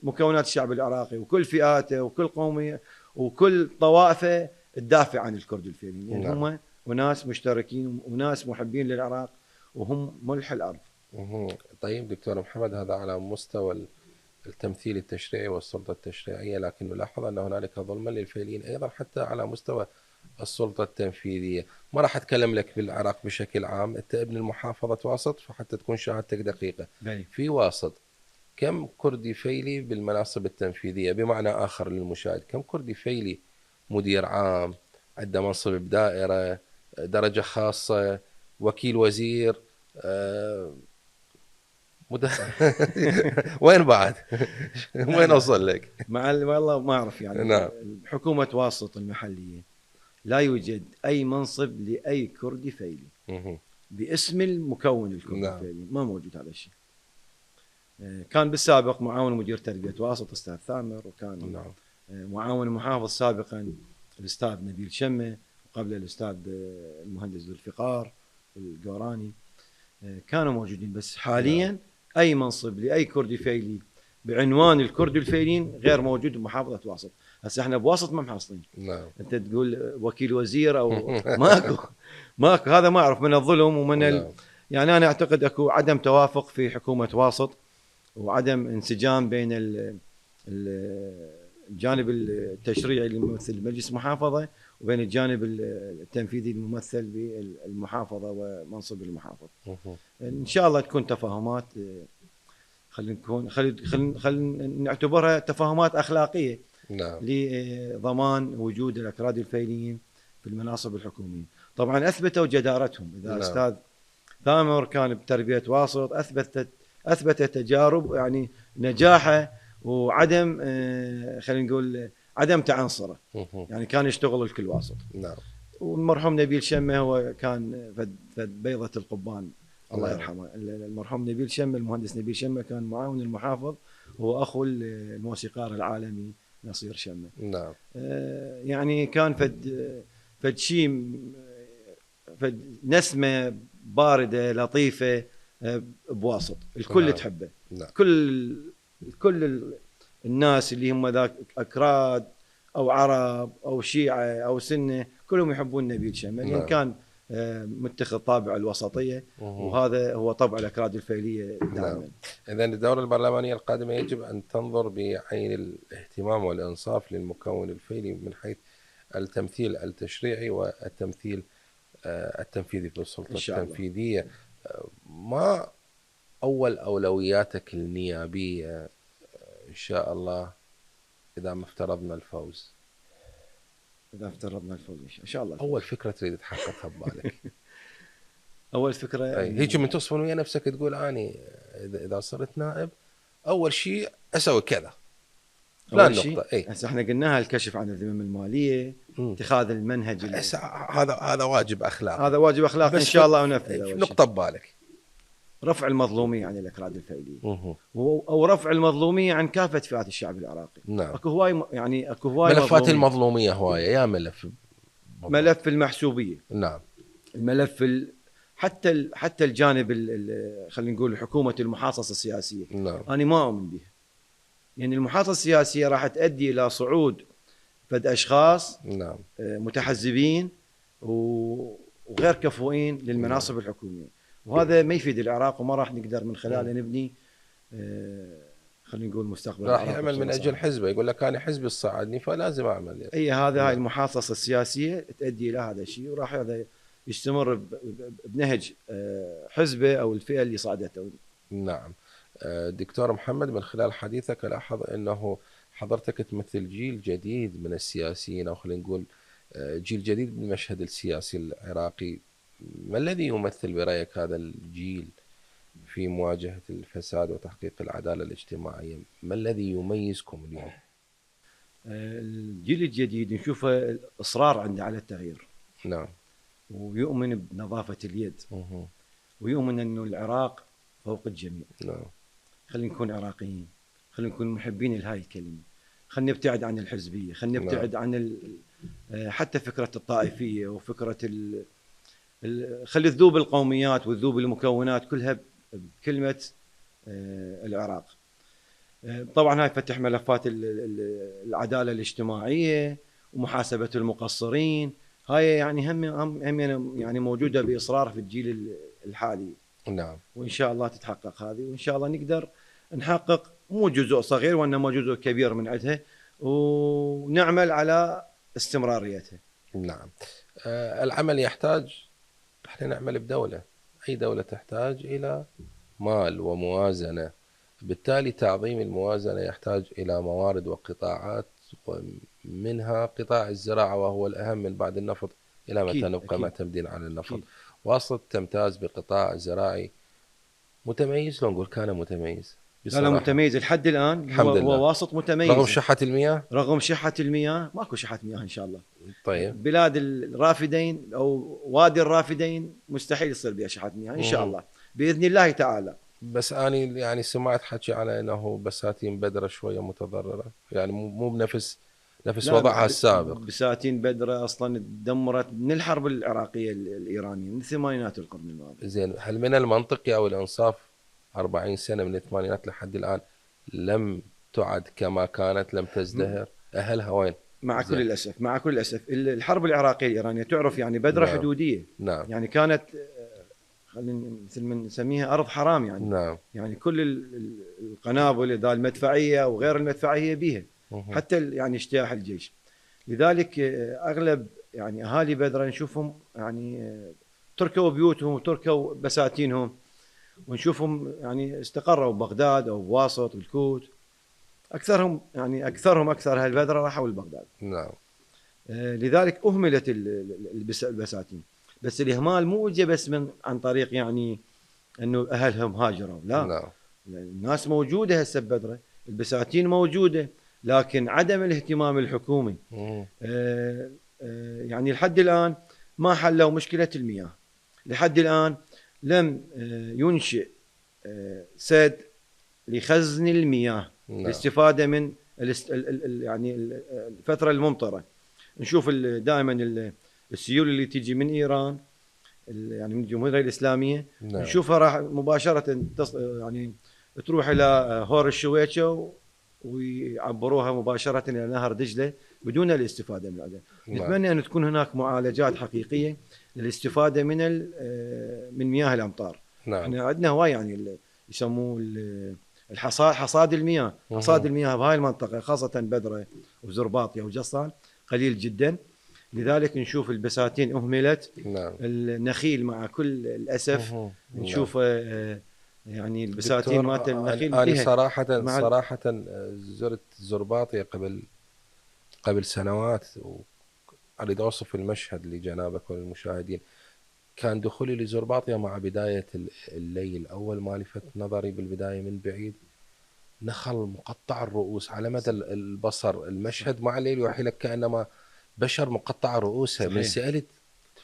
مكونات الشعب العراقي وكل فئاته وكل قوميه وكل طوائفه تدافع عن الكرد الفيليين، يعني نعم. هم وناس مشتركين وناس محبين للعراق وهم ملح الارض. طيب دكتور محمد، هذا على مستوى التمثيل التشريعي والسلطة التشريعية، لكن نلاحظ أن هنالك ظلما للفيليين أيضا حتى على مستوى السلطة التنفيذية. ما راح أتكلم لك بالعراق بشكل عام، أنت ابن المحافظة واسط فحتى تكون شهادتك دقيقة. في واسط كم كردي فيلي بالمناصب التنفيذية؟ بمعنى آخر للمشاهد، كم كردي فيلي مدير عام، عنده منصب بدائرة، درجة خاصة، وكيل وزير، وين بعد؟ وين اوصل لك؟ والله ما اعرف نعم. حكومة واسط المحلية لا يوجد اي منصب لاي كردي فيلي باسم المكون الكردي. نعم. الفيلي ما موجود هذا الشيء. كان بالسابق معاون مدير تربية واسط استاذ ثامر، وكان نعم. معاون المحافظ سابقا الاستاذ نبيل شمة، وقبل الاستاذ المهندس ذو الفقار القوراني، كانوا موجودين. بس حاليا نعم. اي منصب لاي كردي فيلي بعنوان الكرد الفيليين غير موجود بمحافظه واسط. هسه احنا بواسط ما محصلين. نعم. انت تقول وكيل وزير او ماكو هذا ما اعرف من الظلم ومن نعم. يعني انا اعتقد اكو عدم توافق في حكومه واسط، وعدم انسجام بين الجانب التشريعي اللي يمثل مجلس محافظه وبين الجانب التنفيذي الممثل بالمحافظه ومنصب المحافظ. ان شاء الله تكون تفاهمات، خلينا نعتبرها تفاهمات اخلاقيه. نعم. لضمان وجود الاكراد الفيليين في المناصب الحكوميه. طبعا اثبتوا جدارتهم. اذا نعم. استاذ ثامر كان بتربيه واسط اثبت تجارب نجاحه وعدم خلينا نقول عدم تعنصره. يعني كان يشتغل الكل واسط. نعم. والمرحوم نبيل شمة هو كان فد بيضة القبان الله نعم. يرحمه. المرحوم نبيل شمة، المهندس نبيل شمة، كان معاون المحافظ، هو اخو الموسيقار العالمي نصير شمة. نعم. يعني كان فد شيء، فد نسمة باردة لطيفة بواسط، الكل نعم. تحبه. نعم. كل الناس اللي هم ذاك اكراد او عرب او شيعه او سنه، كلهم يحبون نبيل شمل، لان كان متخذ طابع الوسطيه، وهذا هو طبع الاكراد الفيليه دائما. اذا الدوره البرلمانيه القادمه يجب ان تنظر بعين الاهتمام والانصاف للمكون الفيلي من حيث التمثيل التشريعي والتمثيل التنفيذي في السلطه التنفيذيه. ما اول اولوياتك النيابيه ان شاء الله اذا ما افترضنا الفوز؟ اذا افترضنا الفوز ان شاء الله الفوز. اول فكره تريد تحققها ببالك؟ اول فكره هيك من تصفن ويا نفسك تقول اني اذا صرت نائب اول شيء اسوي كذا، اول شيء هسه احنا قلناها الكشف عن الذمم الماليه، اتخاذ المنهج هذا واجب اخلاقي، هذا واجب اخلاقي ان شاء الله ونفذه. نقطه ببالك رفع المظلوميه عن الاكراد الفيليه، او رفع المظلوميه عن كافه فئات الشعب العراقي. نعم. اكو هواي يعني اكو هواي ملفات المظلوميه هوايه، يا ملف المحسوبيه، نعم، الملف حتى الجانب خلينا نقول حكومه المحاصصه السياسيه، نعم. انا ما اؤمن بها، يعني المحاصصه السياسيه راح تؤدي الى صعود فد اشخاص، نعم، متحزبين وغير كفؤين للمناصب الحكوميه، وهذا ما يفيد العراق، وما راح نقدر من خلاله نبني خلينا نقول مستقبل. راح يعمل من اجل حزبه، يقول لك انا حزبي صعدني فلازم اعمل يعني. اي هاي المحاصصه السياسيه تؤدي الى هذا الشيء، وراح هذا يستمر بنهج حزبه او الفئه اللي صعدته. نعم. دكتور محمد، من خلال حديثك الاحظ انه حضرتك تمثل جيل جديد من السياسيين، او خلينا نقول جيل جديد بالمشهد السياسي العراقي. ما الذي يمثل برايك هذا الجيل في مواجهة الفساد وتحقيق العدالة الاجتماعية؟ ما الذي يميزكم اليوم؟ الجيل الجديد نشوفه إصرار عنده على التغيير. نعم. ويؤمن بنظافة اليد. ويؤمن أنه العراق فوق الجميع. نعم. خلينا نكون عراقيين، خلينا نكون محبين لهاي الكلمة، خلينا نبتعد عن الحزبية، خلينا نبتعد عن حتى فكرة الطائفية وفكرة خلي تذوب القوميات وتذوب المكونات كلها بكلمة العراق. طبعا هاي فتح ملفات العدالة الاجتماعية ومحاسبة المقصرين، هاي يعني هم يعني موجودة بإصرار في الجيل الحالي. نعم. وإن شاء الله تتحقق هذه، وإن شاء الله نقدر نحقق مو جزء صغير وإنما جزء كبير من عندها، ونعمل على استمراريتها. نعم. العمل يحتاج، احنا نعمل بدولة، أي دولة تحتاج إلى مال وموازنة، بالتالي تعظيم الموازنة يحتاج إلى موارد وقطاعات، ومنها قطاع الزراعة وهو الأهم من بعد النفط. إلى متى نبقى معتمدين على النفط؟ واصل تمتاز بقطاع زراعي متميز، لو نقول كان متميز بصراحة. لا متميز الحد الآن، هو واسط متميز رغم شحة المياه. رغم شحة المياه ماكو شحة مياه إن شاء الله. طيب بلاد الرافدين أو وادي الرافدين مستحيل يصير بها شحة مياه إن شاء الله بإذن الله تعالى. بس أنا يعني سمعت حكي على أنه بساتين بدرة شوية متضررة، يعني مو بنفس وضعها السابق. بساتين بدرة أصلا تدمرت من الحرب العراقية الإيرانية من ثمانينات القرن الماضي. زين، هل من المنطقي أو الإنصاف 40 سنة من الثمانينات لحد الآن لم تعد كما كانت، لم تزدهر؟ أهلها وين؟ مع كل الأسف الحرب العراقية الإيرانية تعرف يعني بدرة نعم. حدودية. نعم. يعني كانت خلينا مثل ما نسميها أرض حرام يعني. نعم. يعني كل القنابل ذا المدفعية وغير المدفعية بيها، حتى يعني اجتياح الجيش. لذلك أغلب يعني أهالي بدرة نشوفهم يعني تركوا بيوتهم وتركوا بساتينهم، ونشوفهم يعني استقروا ببغداد أو بواسط بالكوت. أكثر أهل بدرة راحوا لبغداد. نعم. لذلك أهملت البساتين، بس الإهمال مو جاء بس عن طريق يعني أنه أهلهم هاجروا، لا. نعم. الناس موجودة هسه ببدرة، البساتين موجودة، لكن عدم الاهتمام الحكومي يعني لحد الآن ما حلوا مشكلة المياه. لحد الآن لم ينشئ سد لخزن المياه للاستفادة من يعني الفترة الممطرة. نشوف دائما السيول اللي تيجي من إيران يعني من الجمهورية الإسلامية، نشوفها راح مباشرة يعني تروح إلى هور الشويتشة ويعبروها مباشرة إلى نهر دجلة بدون الاستفادة من العدن. نتمنى أن تكون هناك معالجات حقيقية للاستفادة من مياه الأمطار. احنا عندنا هواي يعني يسموه حصاد المياه بهاي المنطقة خاصة بدرة وزرباطية وجصان قليل جدا، لذلك نشوف البساتين أهملت. النخيل مع كل الأسف نشوف يعني البساتين مات النخيل. أنا صراحة زرت زرباطية قبل سنوات، وأريد أوصف المشهد لجنابك وللمشاهدين. كان دخولي لزرباطية مع بداية الليل، أول ما لفت نظري بالبداية من بعيد نخل مقطع الرؤوس على مدى البصر. المشهد مع الليل يوحي لك كأنما بشر مقطع رؤوسها. من سألت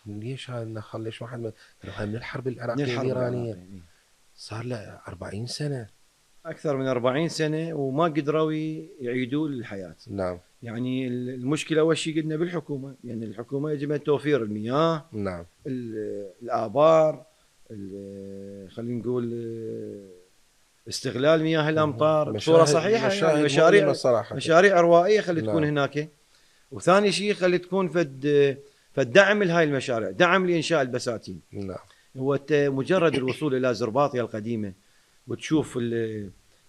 ليش هذا النخل، ليش واحد من الحرب العراقية الإيرانية، صار له 40 سنة، أكثر من 40 سنة وما قدروا يعيدوا للحياة. نعم. يعني المشكلة أول شيء قلنا بالحكومة، يعني الحكومة يجب أن توفير المياه، نعم، الآبار، خلينا نقول استغلال مياه الأمطار بصورة صحيحة. يعني مشاريع روائية خلي تكون هناك. وثاني شيء خلي تكون فالدعم لهاي المشاريع، دعم لإنشاء البساتين. نعم. هو مجرد الوصول إلى زرباطية القديمة وتشوف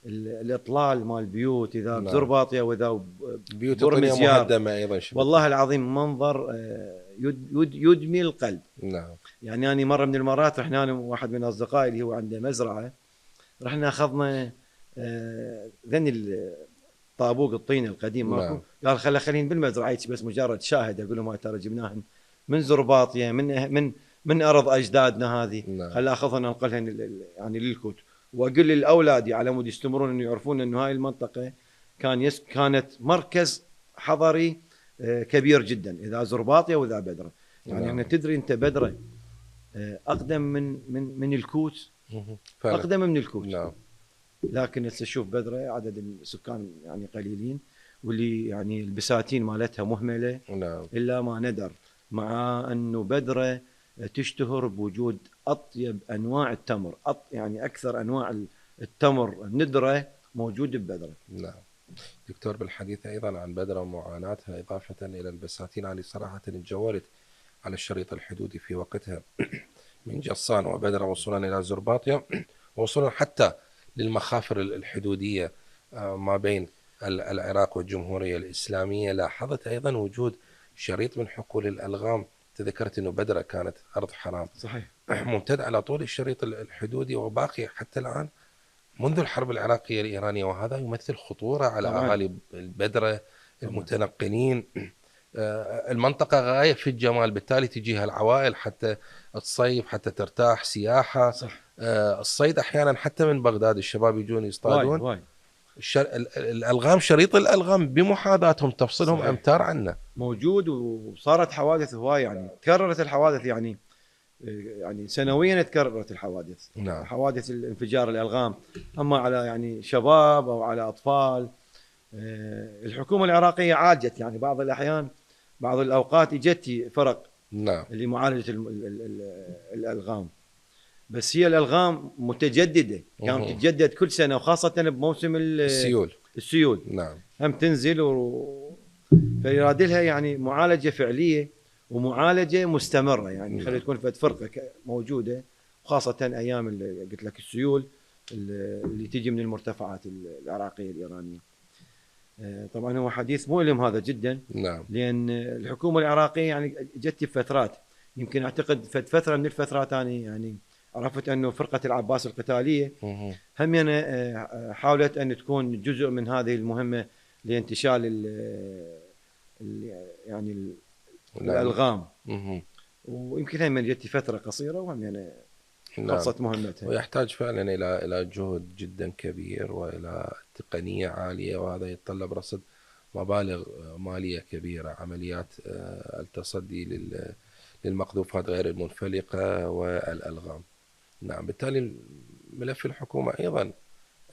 الإطلال مال البيوت، إذا بزرباطية وإذا بيوت مهدمة أيضا، والله العظيم منظر يدمي القلب. نعم. يعني أنا مرة من المرات رحنا أنا واحد من أصدقائي اللي هو عنده مزرعة، رحنا أخذنا ذني الطابوق الطين القديم ماكو، قال خلينا بالمزرعة بس مجرد شاهد. أقول لهم ترى جبناهن من زرباطية من أرض أجدادنا هذه، خل أخذها ننقلها يعني للكوت. وأقول للأولاد على مود يستمرون أن يعرفون أن هاي المنطقة كانت مركز حضري كبير جدا، إذا زرباطية وإذا بدرة. يعني أنا تدري أنت بدرة أقدم من الكوت، أقدم من الكوت. لكن هسه شوف بدرة عدد السكان يعني قليلين، واللي يعني البساتين مالتها مهملة إلا ما ندر، مع أنه بدرة تشتهر بوجود أطيب أنواع التمر، يعني أكثر أنواع التمر الندرة موجود ببدرة. نعم دكتور، بالحديث أيضا عن بدرة ومعاناتها إضافة إلى البساتين، أنا صراحة تجولت على الشريط الحدودي في وقتها من جصان وبدرة وصولا إلى زرباطية، ووصولا حتى للمخافر الحدودية ما بين العراق والجمهورية الإسلامية. لاحظت أيضا وجود شريط من حقول الألغام. تذكرت أنه بدرة كانت أرض حرام، صحيح، ممتد على طول الشريط الحدودي وباقي حتى الآن منذ الحرب العراقية الإيرانية، وهذا يمثل خطورة على أهالي البدرة المتنقلين. المنطقة غاية في الجمال، بالتالي تجيها العوائل حتى تصيف، حتى ترتاح سياحة. صح. الصيد أحيانا حتى من بغداد الشباب يجون يصطادون. واي. الألغام، شريط الألغام بمحاذاتهم تفصلهم أمتار عنا موجود، وصارت حوادث هواي، يعني تكررت الحوادث، يعني سنويا تكررت الحوادث. نعم. حوادث الانفجار الألغام، أما على يعني شباب أو على أطفال. الحكومة العراقية عالجت، يعني بعض الأحيان بعض الأوقات اجت فرق نعم لمعالجة الألغام، بس هي الألغام متجددة، كانت تتجدد كل سنة، وخاصة بموسم السيول. نعم. هم تنزل فيراد لها يعني معالجة فعلية ومعالجة مستمرة، يعني خلي تكون فرقة موجودة، وخاصة أيام اللي قلت لك السيول اللي تجي من المرتفعات العراقية الإيرانية. طبعا هو حديث مؤلم هذا جدا. نعم. لأن الحكومة العراقية يعني جت بفترات، يمكن أعتقد فترة من الفترات يعني عرفت أنه فرقة العباس القتالية هم يعني حاولت أن تكون جزء من هذه المهمة لانتشال يعني الألغام. ويمكن هم جت فترة قصيرة وهم يعني خلصت مهمتها. ويحتاج فعلا إلى جهد جدا كبير وإلى تقنية عالية، وهذا يتطلب رصد مبالغ مالية كبيرة، عمليات التصدي للمقذوفات غير المنفلقة والألغام. نعم، بالتالي ملف الحكومة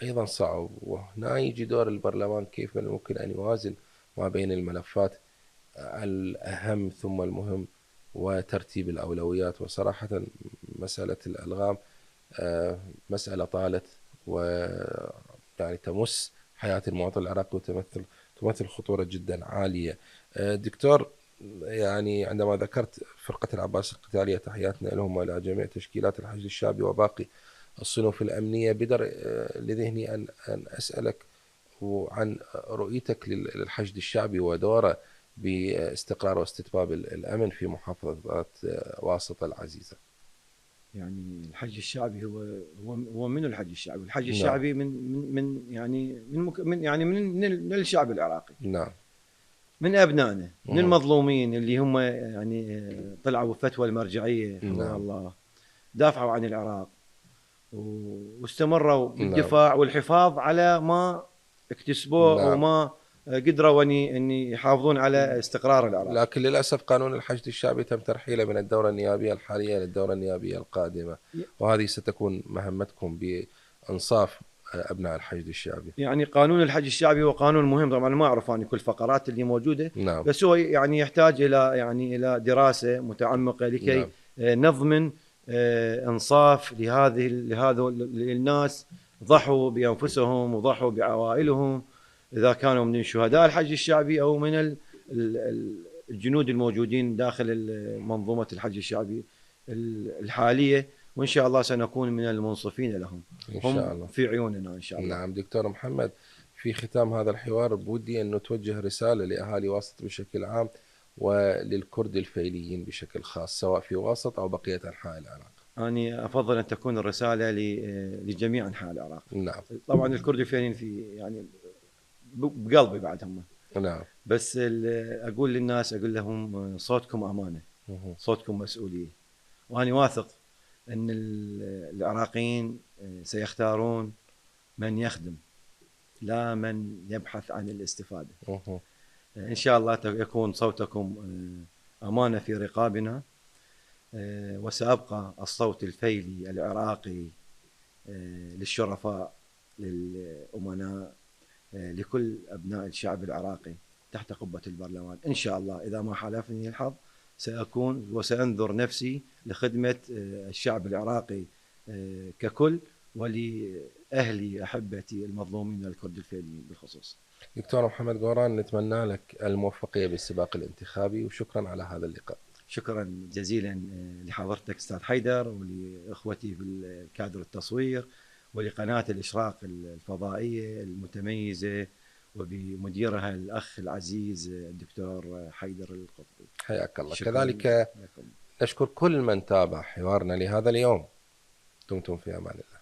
أيضا صعب، وهنا يجي دور البرلمان كيف ممكن أن يوازن ما بين الملفات الأهم ثم المهم وترتيب الأولويات. وصراحة مسألة الألغام مسألة طالت ويعني تمس حياة المواطن العراقي، تمثل خطورة جدا عالية. دكتور، يعني عندما ذكرت فرقة العباس القتالية، تحياتنا لهم وإلى جميع تشكيلات الحشد الشعبي وباقي الصنوف الأمنية، بدر لذهني أن أسألك عن رؤيتك للحشد الشعبي ودوره باستقرار واستتباب الأمن في محافظة واسطة العزيزة. يعني الحج الشعبي هو من الحج الشعبي، الحج نعم. الشعبي من يعني من الشعب العراقي، نعم. من ابنائنا، من مه. المظلومين اللي هم يعني طلعوا بفتوى المرجعيه حفظها نعم. الله، دافعوا عن العراق واستمروا نعم. بالدفاع والحفاظ على ما اكتسبوه او نعم. ما قدروا ان يحافظون على استقرار العراق. لكن للأسف قانون الحشد الشعبي تم ترحيله من الدورة النيابية الحالية للدورة النيابية القادمة، وهذه ستكون مهمتكم بإنصاف أبناء الحشد الشعبي. يعني قانون الحج الشعبي هو قانون مهم طبعا، ما اعرف عن كل الفقرات اللي موجوده، نعم. بس هو يعني يحتاج الى دراسه متعمقه لكي نعم. نضمن انصاف لهذا الناس ضحوا بانفسهم وضحوا بعوائلهم، اذا كانوا من شهداء الحج الشعبي او من الجنود الموجودين داخل منظومه الحج الشعبي الحاليه، وان شاء الله سنكون من المنصفين لهم. إن شاء هم الله. في عيوننا ان شاء الله. نعم دكتور محمد، في ختام هذا الحوار بودي أن توجه رسالة لأهالي واسط بشكل عام وللكرد الفيليين بشكل خاص، سواء في واسط أو بقية أنحاء العراق. أنا أفضل أن تكون الرسالة لجميع أنحاء العراق. نعم. طبعا الكرد الفيليين في يعني بقلبي بعد هم، نعم. بس أقول للناس، أقول لهم صوتكم أمانة، صوتكم مسؤولية، وأنا واثق أن العراقيين سيختارون من يخدم لا من يبحث عن الاستفادة. إن شاء الله يكون صوتكم أمانة في رقابنا، وسأبقى الصوت الفيلي العراقي للشرفاء، للأمناء، لكل أبناء الشعب العراقي تحت قبة البرلمان. إن شاء الله إذا ما حالفني الحظ سأكون وسأنذر نفسي لخدمة الشعب العراقي ككل، ولأهلي أحبتي المظلومين الكرد الفيليين بالخصوص. دكتور محمد قوران، نتمنى لك الموفقية بالسباق الانتخابي، وشكرا على هذا اللقاء. شكرا جزيلا لحضرتك أستاذ حيدر، ولإخوتي بالكادر التصوير، ولقناة الإشراق الفضائية المتميزة، وبمديرها الأخ العزيز الدكتور حيدر القطبي. حياك الله. كذلك نشكر كل من تابع حوارنا لهذا اليوم. دمتم في أمان الله.